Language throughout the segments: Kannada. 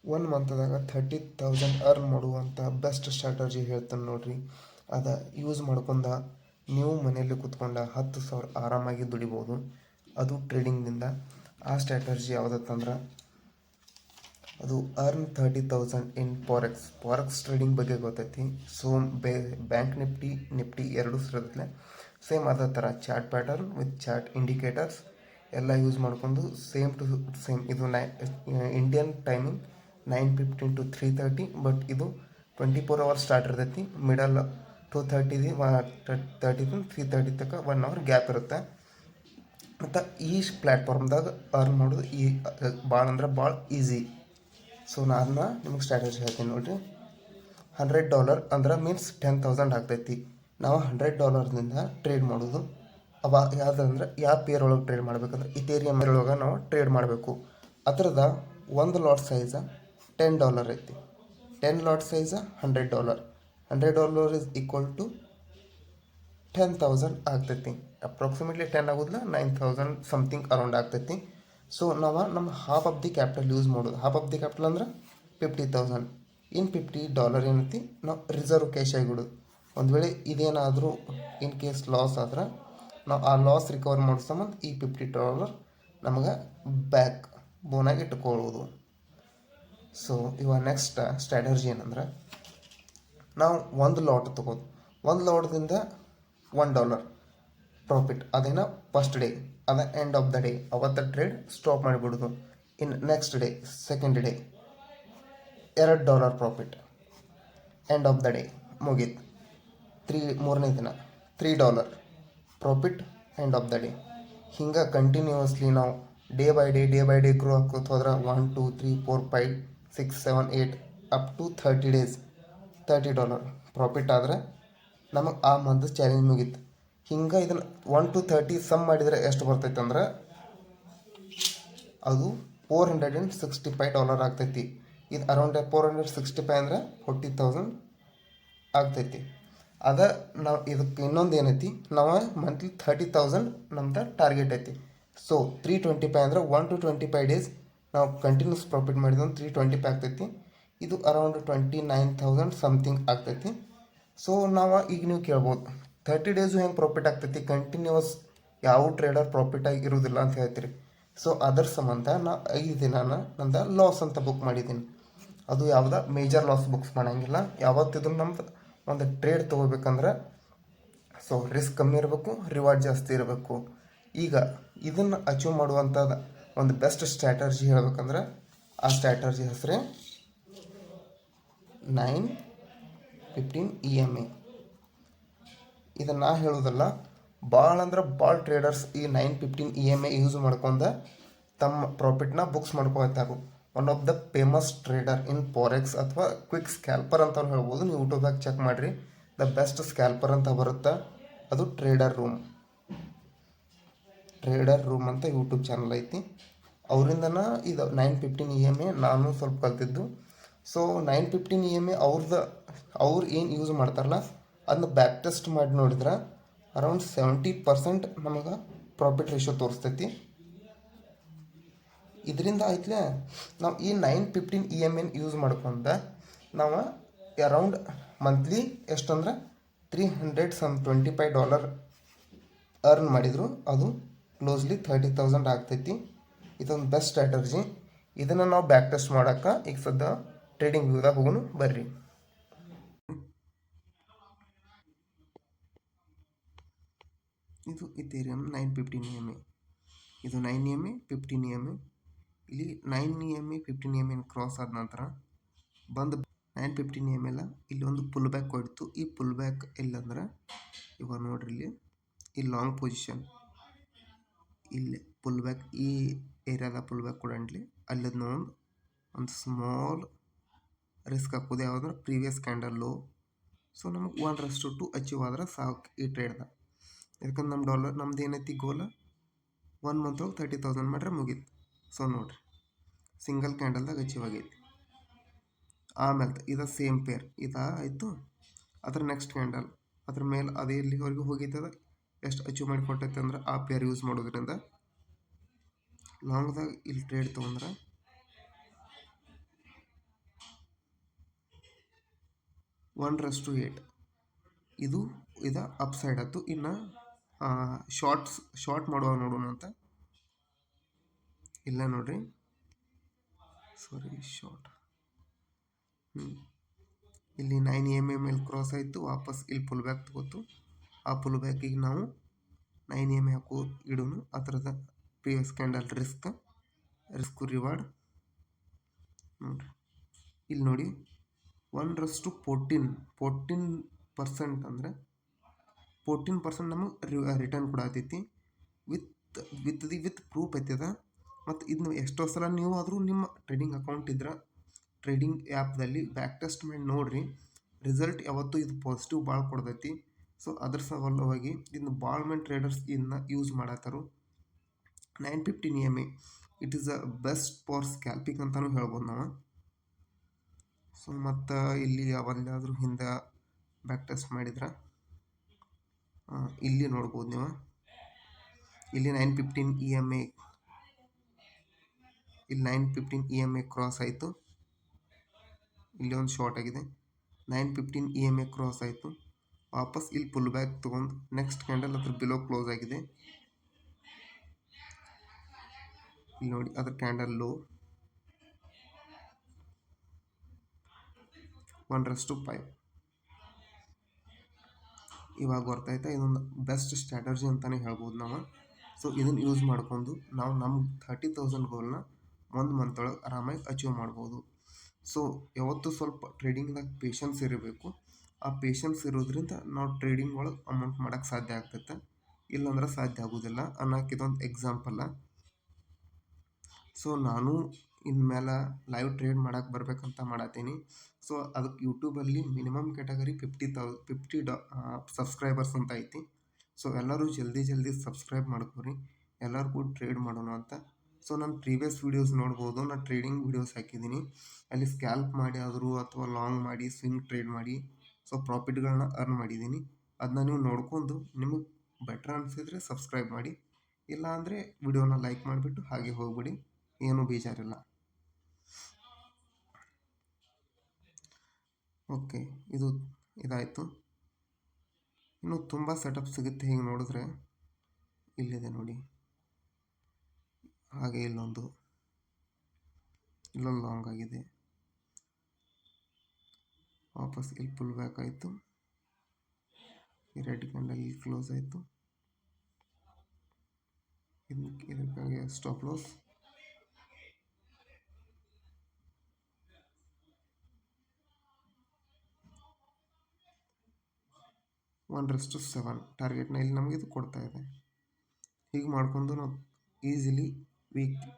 1 ಮಂತ್ದಾಗ 30,000 ಅರ್ನ್ ಮಾಡುವಂಥ ಬೆಸ್ಟ್ ಸ್ಟ್ರಾಟಜಿ ಹೇಳ್ತಾನೆ ನೋಡ್ರಿ. ಅದ ಯೂಸ್ ಮಾಡ್ಕೊಂಡ ನೀವು ಮನೆಯಲ್ಲಿ ಕೂತ್ಕೊಂಡ 10,000 ಆರಾಮಾಗಿ ದುಡಿಬೋದು. ಅದು ಟ್ರೇಡಿಂಗ್ನಿಂದ. ಆ ಸ್ಟ್ರಾಟಜಿ ಯಾವುದತ್ತಂದ್ರೆ ಅದು ಅರ್ನ್ 30,000 ಇನ್ ಫಾರೆಕ್ಸ್ ಟ್ರೇಡಿಂಗ್ ಬಗ್ಗೆ ಗೊತ್ತೈತಿ. ಸೊ ಬ್ಯಾಂಕ್ ನಿಫ್ಟಿ ಎರಡೂ ಸಿರುತ್ತೆ. ಸೇಮ್ ಅದೇ ಥರ chart pattern with chart indicators ಎಲ್ಲ ಯೂಸ್ ಮಾಡ್ಕೊಂಡು ಸೇಮ್ ಟು ಸೇಮ್. ಇದು ಇಂಡಿಯನ್ ಟೈಮಿಂಗ್ 9:15 to 3:30. ಬಟ್ ಇದು 24 hours ಸ್ಟಾರ್ಟ್ ಇರ್ತೈತಿ. ಮಿಡಲ್ 2:30 30 3:30 ತನಕ 1 hour ಗ್ಯಾಪ್ ಇರುತ್ತೆ. ಮತ್ತು ಈ ಪ್ಲ್ಯಾಟ್ಫಾರ್ಮ್ದಾಗ ಅರ್ನ್ ಮಾಡೋದು ಭಾಳ ಅಂದ್ರೆ ಭಾಳ ಈಸಿ. ಸೊ ನಾನು ನಿಮಗೆ ಸ್ಟ್ರಾಟಜಿ ಹೇಳ್ತೀನಿ ನೋಡಿರಿ. $100 ಅಂದ್ರೆ ಮೀನ್ಸ್ 10,000 ಆಗ್ತೈತಿ. ನಾವು $100ದಿಂದ ಟ್ರೇಡ್ ಮಾಡೋದು. ಯಾವುದಂದ್ರೆ ಯಾವ ಪೇರ್ ಒಳಗೆ ಟ್ರೇಡ್ ಮಾಡ್ಬೇಕಂದ್ರೆ ಇಥೇರಿಯಂ ಒಳಗೆ ನಾವು ಟ್ರೇಡ್ ಮಾಡಬೇಕು. ಅದರದ ಒಂದು ಲಾಟ್ ಸೈಜ $10 ಐತಿ. 10 lot size $100. $100 is equal to 10,000 ಆಗ್ತೈತಿ. ಅಪ್ರಾಕ್ಸಿಮೇಟ್ಲಿ 10 ಆಗೋದಿಲ್ಲ, 9,000 ಸಮಥಿಂಗ್ ಅರೌಂಡ್ ಆಗ್ತೈತಿ. ಸೊ ನಾವು ನಮ್ಮ half of the capital use ಮಾಡೋದು. ಹಾಫ್ ಆಫ್ ದಿ ಕ್ಯಾಪಿಟಲ್ ಅಂದ್ರೆ 50,000. ಇನ್ $50 ಏನೈತಿ ನಾವು ರಿಸರ್ವ್ ಕ್ಯಾಶ್ ಆಗಿಬಿಡೋದು. ಒಂದು ವೇಳೆ ಇದೇನಾದರೂ ಇನ್ ಕೇಸ್ ಲಾಸ್ ಆದ್ರೆ ನಾವು ಆ ಲಾಸ್ ರಿಕವರ್ ಮಾಡೋ ಸಂಬಂಧ ಈ $50 ನಮಗೆ ಬ್ಯಾಕ್ ಬೋನಾಗಿ ಇಟ್ಕೊಳ್ಳೋದು. ಸೊ ಇವಾಗ ನೆಕ್ಸ್ಟ್ ಸ್ಟ್ರಾಟಜಿ ಏನಂದ್ರೆ ನಾವು ಒಂದು ಲಾಟ್ ತೊಗೋದು. ಒಂದು ಲಾಟ್ದಿಂದ $1 ಪ್ರಾಫಿಟ್. ಅದೇನೋ ಫಸ್ಟ್ ಡೇ, ಅದ ಎಂಡ್ ಆಫ್ ದ ಡೇ ಅವತ್ತು ಟ್ರೇಡ್ ಸ್ಟಾಪ್ ಮಾಡಿಬಿಡೋದು. In next day second day $2 profit, end of the day ಮುಗೀತು. ಮೂರನೇ ದಿನ $3 profit, end of the day. ಹಿಂಗೆ ಕಂಟಿನ್ಯೂಸ್ಲಿ ನಾವು ಡೇ ಬೈ ಡೇ ಗ್ರೋ ಹಾಕೋದು ಹೋದ್ರೆ 1 2 3 4 5 6 7 8 ಅಪ್ ಟು 30 days $30 ಪ್ರಾಫಿಟ್ ಆದರೆ ನಮಗೆ ಆ ಮಂತ್ ಚಾಲೆಂಜ್ ಮುಗೀತು. ಹಿಂಗೆ ಇದನ್ನು 1 to 30 ಸಮ್ ಮಾಡಿದರೆ ಎಷ್ಟು ಬರ್ತೈತೆ ಅಂದ್ರೆ ಅದು $465 ಆಗ್ತೈತಿ. ಇದು ಅರೌಂಡ್ 465 ಅಂದರೆ 40,000 ಆಗ್ತೈತಿ. ಅದ ನಾವು ಇದಕ್ಕೆ ಇನ್ನೊಂದು ಏನೈತಿ, ನಾವು ಮಂತ್ಲಿ 30,000 ನಮ್ದು ಟಾರ್ಗೆಟ್ ಐತಿ. ಸೊ 325 ಅಂದರೆ 1 to 25 days ನಾವು ಕಂಟಿನ್ಯೂಸ್ ಪ್ರಾಫಿಟ್ ಮಾಡಿದ್ರೆ 325 ಆಗ್ತೈತಿ. ಇದು ಅರೌಂಡ್ 29,000 ಸಮಥಿಂಗ್ ಆಗ್ತೈತಿ. ಸೊ ನಾವು ಈಗ ನೀವು ಕೇಳ್ಬೋದು 30 ಡೇಸು ಹೆಂಗೆ ಪ್ರಾಫಿಟ್ ಆಗ್ತೈತಿ, ಕಂಟಿನ್ಯೂಸ್ ಯಾವ ಟ್ರೇಡರ್ ಪ್ರಾಫಿಟ್ ಆಗಿ ಇರೋದಿಲ್ಲ ಅಂತ ಹೇಳ್ತೀರಿ. ಸೊ ಅದರ ಸಂಬಂಧ ನಾ 5 ದಿನಾನ ನಂದು ಲಾಸ್ ಅಂತ ಬುಕ್ ಮಾಡಿದ್ದೀನಿ. ಅದು ಯಾವುದೇ ಮೇಜರ್ ಲಾಸ್ ಬುಕ್ಸ್ ಮಾಡೋಂಗಿಲ್ಲ. ಯಾವತ್ತಿದ್ರು ನಮ್ದು ಒಂದು ಟ್ರೇಡ್ ತೊಗೋಬೇಕಂದ್ರೆ ಸೊ ರಿಸ್ಕ್ ಕಮ್ಮಿ ಇರಬೇಕು, ರಿವಾರ್ಡ್ ಜಾಸ್ತಿ ಇರಬೇಕು. ಈಗ ಇದನ್ನು ಅಚೀವ್ ಮಾಡುವಂಥದ್ದು ಒಂದು ಬೆಸ್ಟ್ ಸ್ಟ್ರಾಟಜಿ ಹೇಳ್ಬೇಕಂದ್ರೆ ಆ ಸ್ಟ್ರಾಟಜಿ ಹೆಸರೇ 9:15 EMA. ಇದನ್ನು ನಾ ಹೇಳೋದಲ್ಲ, ಭಾಳ ಅಂದ್ರೆ ಭಾಳ ಟ್ರೇಡರ್ಸ್ ಈ 9:15 EMA ಯೂಸ್ ಮಾಡ್ಕೊಂಡು ತಮ್ಮ ಪ್ರಾಫಿಟ್ನ ಬುಕ್ಸ್ ಮಾಡ್ಕೊಳ್ತಾರೆ. One of the famous trader in forex ಅಥವಾ ಕ್ವಿಕ್ ಸ್ಕ್ಯಾಲ್ಪರ್ ಅಂತ ಹೇಳ್ಬೋದು. ನೀವು ಯೂಟ್ಯೂಬ್ದಾಗ ಚೆಕ್ ಮಾಡಿರಿ, ದ ಬೆಸ್ಟ್ ಸ್ಕ್ಯಾಲ್ಪರ್ ಅಂತ ಬರುತ್ತೆ. ಅದು ಟ್ರೇಡರ್ ರೂಮ್ ಅಂತ ಯೂಟ್ಯೂಬ್ ಚಾನಲ್ ಐತಿ. ಅವರಿಂದನ ಇದು 9:15 EMA ನಾನು ಸ್ವಲ್ಪ ಕಲ್ತಿದ್ದು. ಸೊ 9:15 EMA ಅವ್ರು ಏನು ಯೂಸ್ ಮಾಡ್ತಾರಲ್ಲ ಅದನ್ನ ಬ್ಯಾಕ್ ಟೆಸ್ಟ್ ಮಾಡಿ ನೋಡಿದ್ರೆ ಅರೌಂಡ್ 70% ನಮಗೆ ಪ್ರಾಫಿಟ್ ರೇಷಿಯೋ ತೋರಿಸ್ತೈತಿ. ಇದರಿಂದ ಆಯ್ತಲೇ ನಾವು ಈ 9:15 EMA ಯೂಸ್ ಮಾಡ್ಕೊಂಡು ನಾವು ಅರೌಂಡ್ ಮಂತ್ಲಿ ಎಷ್ಟಂದ್ರೆ $325 ಅರ್ನ್ ಮಾಡಿದ್ರು ಅದು ಕ್ಲೋಸ್ಲಿ 30,000 ಆಗ್ತೈತಿ. ಇದೊಂದು ಬೆಸ್ಟ್ ಸ್ಟ್ರಾಟಜಿ. ಇದನ್ನು ನಾವು ಬ್ಯಾಕ್ ಟೆಸ್ಟ್ ಮಾಡೋಕೆ ಈಗ ಸದ್ಯ ಟ್ರೇಡಿಂಗ್ ವ್ಯೂದಾಗ ಹೋಗೋಣ ಬರ್ರಿ. ಇದು ಇಥೇರಿಯಂ 9:15 EMA. ಇದು 9 EMA 15 EMA. ಇಲ್ಲಿ 9 EMA 15 EMA ಕ್ರಾಸ್ ಆದ ನಂತರ ಬಂದು 9:15 EMA ಎಲ್ಲ ಇಲ್ಲಿ ಒಂದು ಪುಲ್ ಬ್ಯಾಕ್ ಕೊಡ್ತು. ಈ ಪುಲ್ ಬ್ಯಾಕ್ ಇಲ್ಲಂದ್ರೆ ಇವಾಗ ನೋಡ್ರಿ ಇಲ್ಲಿ ಲಾಂಗ್ ಪೊಸಿಷನ್ ಇಲ್ಲಿ ಪುಲ್ ಬ್ಯಾಕ್ ಈ ಏರಿಯಾದ ಪುಲ್ ಬ್ಯಾಕ್ ಕೊಡಂಡ್ಲಿ ಅಲ್ಲಿದ್ದು ನೋಡಿ ಒಂದು ಸ್ಮಾಲ್ ರಿಸ್ಕ್ ಹಾಕೋದು ಯಾವುದಂದ್ರೆ ಪ್ರೀವಿಯಸ್ ಕ್ಯಾಂಡಲ್ ಲೋ. ಸೊ ನಮಗೆ 1:2 ಅಚೀವ್ ಆದ್ರೆ ಸಾಕು ಈ ಟ್ರೇಡ್ದಾಗ. ಯಾಕಂದ್ರೆ ನಮ್ದು ಏನೈತಿ ಗೋಲ 1 ಮಂತ್ ಒಳಗೆ 30,000 ಮಾಡ್ರೆ ಮುಗೀತು. ಸೊ ನೋಡಿರಿ ಸಿಂಗಲ್ ಕ್ಯಾಂಡಲ್ದಾಗ ಅಚೀವ್ ಆಗೈತಿ. ಆಮೇಲೆ ಇದು ಸೇಮ್ ಪೇರ್ ಆಯಿತು. ಅದ್ರ ನೆಕ್ಸ್ಟ್ ಕ್ಯಾಂಡಲ್ ಅದ್ರ ಮೇಲೆ ಅದೇ ಇಲ್ಲಿವರೆಗೂ ಹೋಗಿತ್ತದ ಎಷ್ಟು ಅಚೀವ್ ಮಾಡಿ ಕೊಟ್ಟೈತೆ ಅಂದ್ರೆ ಆ ಪೇರ್ ಯೂಸ್ ಮಾಡೋದ್ರಿಂದ ಲಾಂಗ್ದಾಗ ಇಲ್ಲಿ ಟ್ರೇಡ್ ತೊಗೊಂಡ್ರೆ 1:8. ಇದು ಅಪ್ ಸೈಡ್ ಆಯ್ತು. ಇನ್ನು ಶಾರ್ಟ್ ಮಾಡುವಾಗ ನೋಡೋಣ ಅಂತ. ಇಲ್ಲ ನೋಡ್ರಿ, ಸಾರಿ, ಶಾರ್ಟ್ ಇಲ್ಲಿ 9 EMA ಮೇಲೆ ಕ್ರಾಸ್ ಆಯಿತು. ವಾಪಸ್ ಇಲ್ಲಿ ಪುಲ್ ಬ್ಯಾಕ್ ತಗೋತು. ಆ ಪುಲ್ ಬ್ಯಾಕಿಗೆ ನಾವು 9 EMA ಇಡೋನು. ಆ ಥರದ ಪ್ರಿವಿಯಸ್ ಕ್ಯಾಂಡಲ್ ರಿಸ್ಕ್ ರಿವಾರ್ಡ್ ನೋಡ್ರಿ. ಇಲ್ಲಿ ನೋಡಿ 1:14% ಅಂದರೆ 14% ನಮಗೆ ರಿಟರ್ನ್ ಕೊಡತೈತಿ. ವಿತ್ ಪ್ರೂಫ್ ಐತದ. ಮತ್ತು ಇದನ್ನ ಎಷ್ಟೋ ಸಲ ನೀವು ಆದರೂ ನಿಮ್ಮ ಟ್ರೇಡಿಂಗ್ ಅಕೌಂಟ್ ಇದ್ರೆ ಟ್ರೇಡಿಂಗ್ ಆ್ಯಪ್ದಲ್ಲಿ ಬ್ಯಾಕ್ ಟೆಸ್ಟ್ ಮಾಡಿ ನೋಡಿರಿ. ರಿಸಲ್ಟ್ ಯಾವತ್ತೂ ಇದು ಪಾಸಿಟಿವ್ ಭಾಳ ಕೊಡ್ತೈತಿ. ಸೊ ಅದ್ರ ಸಲುವಾಗಿ ಇದನ್ನ ಭಾಳ ಮಂದಿ ಟ್ರೇಡರ್ಸ್ ಇದನ್ನ ಯೂಸ್ ಮಾಡತ್ತಾರು. 9:15 EMA it is a best for scalping ಅಂತಲೂ ಹೇಳ್ಬೋದು ನಾವು. ಸೊ ಮತ್ತು ಇಲ್ಲಿ ಯಾವಲ್ಲಾದರೂ ಹಿಂದೆ ಬ್ಯಾಕ್ ಟೆಸ್ಟ್ ಮಾಡಿದ್ರೆ ಇಲ್ಲಿ ನೋಡ್ಬೋದು ನೀವು. ಇಲ್ಲಿ 9:15 EMA ಕ್ರಾಸ್ ಆಯಿತು. ಇಲ್ಲಿ ಒಂದು ಶಾರ್ಟ್ ಆಗಿದೆ. 9:15 EMA ಕ್ರಾಸ್ ಆಯಿತು. ವಾಪಸ್ ಇಲ್ಲಿ ಪುಲ್ ಬ್ಯಾಕ್ ತೊಗೊಂಡು ನೆಕ್ಸ್ಟ್ ಕ್ಯಾಂಡಲ್ ಅದ್ರ ಬಿಲೋ ಕ್ಲೋಸ್ ಆಗಿದೆ. ಇಲ್ಲಿ ನೋಡಿ ಅದ್ರ ಕ್ಯಾಂಡಲ್ ಲೋ 1:5. ಇವಾಗ ಗೊತ್ತಾಯ್ತಾ, ಇದೊಂದು ಬೆಸ್ಟ್ ಸ್ಟ್ರಾಟಜಿ ಅಂತಲೇ ಹೇಳ್ಬೋದು ನಾವು. ಸೊ ಇದನ್ನು ಯೂಸ್ ಮಾಡ್ಕೊಂಡು ನಾವು ನಮ್ಮ 30,000 ಗೋಲ್ನ 1 ಮಂತ್ ಒಳಗೆ ಆರಾಮಾಗಿ ಅಚೀವ್ ಮಾಡ್ಬೋದು. ಸೊ ಯಾವತ್ತೂ ಸ್ವಲ್ಪ ಟ್ರೇಡಿಂಗ್ದಾಗ ಪೇಷನ್ಸ್ ಇರಬೇಕು. ಆ ಪೇಷನ್ಸ್ ಇರೋದ್ರಿಂದ ನಾವು ಟ್ರೇಡಿಂಗ್ ಒಳಗೆ ಅಮೌಂಟ್ ಮಾಡೋಕ್ಕೆ ಸಾಧ್ಯ ಆಗ್ತೈತೆ. ಇಲ್ಲಾಂದ್ರೆ ಸಾಧ್ಯ ಆಗೋದಿಲ್ಲ ಅನ್ನೋಕೆ ಇದೊಂದು ಎಕ್ಸಾಂಪಲ್ಲ. ಸೊ ನಾನು ಇನ್ಮೇಲೆ ಲೈವ್ ಟ್ರೇಡ್ ಮಾಡೋಕ್ಕೆ ಬರ್ಬೇಕಂತ ಮಾಡತ್ತೀನಿ. ಸೊ ಅದಕ್ಕೆ ಯೂಟ್ಯೂಬಲ್ಲಿ ಮಿನಿಮಮ್ ಕ್ಯಾಟಗರಿ 50 ಸಬ್ಸ್ಕ್ರೈಬರ್ಸ್ ಅಂತ ಐತಿ. ಸೊ ಎಲ್ಲರೂ ಜಲ್ದಿ ಸಬ್ಸ್ಕ್ರೈಬ್ ಮಾಡ್ಕೊರಿ. ಎಲ್ಲರಿಗೂ ಟ್ರೇಡ್ ಮಾಡೋಣ ಅಂತ. ಸೊ ನಾನು ಪ್ರೀವಿಯಸ್ ವೀಡಿಯೋಸ್ ನೋಡ್ಬೋದು. ನಾನು ಟ್ರೇಡಿಂಗ್ ವೀಡಿಯೋಸ್ ಹಾಕಿದ್ದೀನಿ. ಅಲ್ಲಿ ಸ್ಕ್ಯಾಲ್ಪ್ ಮಾಡಿ ಆದರೂ ಅಥವಾ ಲಾಂಗ್ ಮಾಡಿ ಸ್ವಿಂಗ್ ಟ್ರೇಡ್ ಮಾಡಿ ಸೊ ಪ್ರಾಫಿಟ್ಗಳನ್ನ ಅರ್ನ್ ಮಾಡಿದ್ದೀನಿ. ಅದನ್ನ ನೀವು ನೋಡ್ಕೊಂಡು ನಿಮಗೆ ಬೆಟ್ರ್ ಅನಿಸಿದ್ರೆ ಸಬ್ಸ್ಕ್ರೈಬ್ ಮಾಡಿ. ಇಲ್ಲ ಅಂದರೆ ವಿಡಿಯೋನ ಲೈಕ್ ಮಾಡಿಬಿಟ್ಟು ಹಾಗೆ ಹೋಗ್ಬಿಡಿ, ಏನೂ ಬೇಜಾರಿಲ್ಲ. ಓಕೆ, ಇದಾಯಿತು. ಇನ್ನು ತುಂಬ ಸೆಟಪ್ ಸಿಗುತ್ತೆ. ಹೀಗೆ ನೋಡಿದ್ರೆ ಇಲ್ಲಿದೆ ನೋಡಿ, ಹಾಗೆ ಇಲ್ಲೊಂದು ಲಾಂಗ್ ಆಗಿದೆ. ವಾಪಸ್ ಇಲ್ಲಿ ಪುಲ್ ಬ್ಯಾಕ್ ಆಯಿತು. ಈ ರೆಡ್ ಕ್ಯಾಂಡಲ್ ಕ್ಲೋಸ್ ಆಯಿತು. ಇದಕ್ಕಾಗಿ ಸ್ಟಾಪ್ ಲಾಸ್ 1:7 ಟಾರ್ಗೆಟ್ನ ಇಲ್ಲಿ ನಮಗೆ ಇದು ಕೊಡ್ತಾ ಇದೆ. ಹೀಗೆ ಮಾಡ್ಕೊಂಡು ನಾವು ಈಸಿಲಿ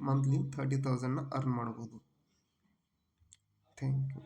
ಮಂತ್ಲಿ 30,000ನ ಅರ್ನ್ ಮಾಡ್ಬೋದು. Thank you.